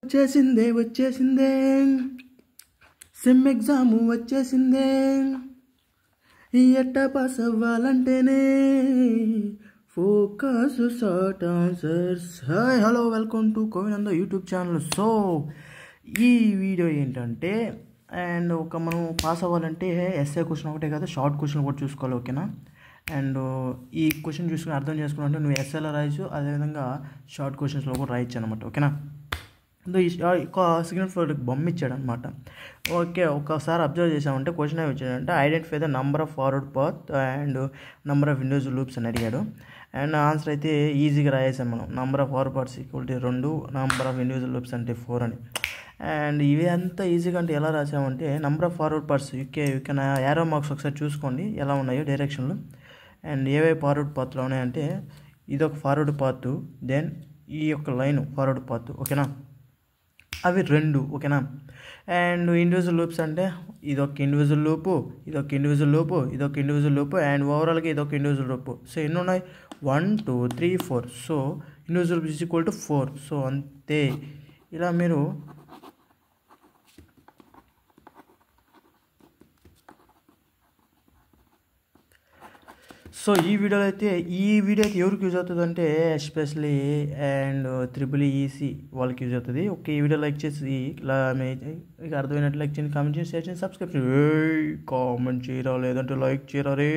వచ్చేసిందే sem exam వచ్చేసిందే ఎట్టా pass అవ్వాలంటేనే focus short answers. Hi hello welcome to Kovinanda YouTube channel. So ఈ video ఏంటంటే అండ్ మనం పాస్ అవ్వాలంటే ఎస్ఏ క్వశ్చన్ ఒకటే కదా, షార్ట్ క్వశ్చన్ కూడా చూసుకోవాలి, ఓకేనా. అండ్ ఈ క్వశ్చన్ చూసుకుని అర్థం చేసుకున్నట్టు నువ్వు ఎస్ఏలో రాయచ్చు, అదేవిధంగా షార్ట్ క్వశ్చన్స్లో కూడా రాయొచ్చు అనమాట, ఓకేనా. ఒక సిగ్నల్ ఫ్లోర్ బొమ్మ ఇచ్చాడు అనమాట. ఓకే, ఒకసారి అబ్జర్వ్ చేసామంటే క్వశ్చన్ ఏమి ఇచ్చాడంటే identify the number of forward path and number of windows loops అని అడిగాడు. అండ్ ఆన్సర్ అయితే ఈజీగా రాయేసాం మనం. Number of forward parts equal to 2, number of windows loops అంటే 4 అని. అండ్ ఇవి అంతా ఈజీగా అంటే ఎలా రాసామంటే number of forward parts you can arrow marks ఒకసారి చూసుకోండి ఎలా ఉన్నాయో డైరెక్షన్లో. అండ్ ఏవే ఫార్వర్డ్ పాత్లో ఉన్నాయంటే ఇదొక ఫార్వర్డ్ పాత్, దెన్ ఈ యొక్క లైన్ ఫార్వర్డ్ పాత్, ఓకేనా. అవి 2, ఓకేనా. అండ్ ఇండివిజువల్ లూప్స్ అంటే ఇదొక ఇండివిజువల్ లూపు, ఇదొక ఇండివిజువల్ లూపు, ఇదొక ఇండివిజువల్ లూపు, అండ్ ఓవరాల్గా ఇదొక ఇండివిజువల్ లూపు. సో ఎన్ని ఉన్నాయి? 1 2 3 4. So individual is equal to 4. So అంతే. ఇలా మీరు సో ఈ వీడియో అయితే ఎవరికి యూజ్ అవుతుంది అంటే ఎస్పెషలీ అండ్ EEC వాళ్ళకి యూజ్ అవుతుంది. ఓకే, ఈ వీడియో లైక్ చేసి ఇలా మీకు అర్థమైనట్టు లైక్ చేయండి, కామెంట్ చేయండి, షేర్ చేయండి, సబ్స్క్రైబ్ చేయండి. కామెంట్ చేయరా లేదంటే లైక్ చేయరా రే.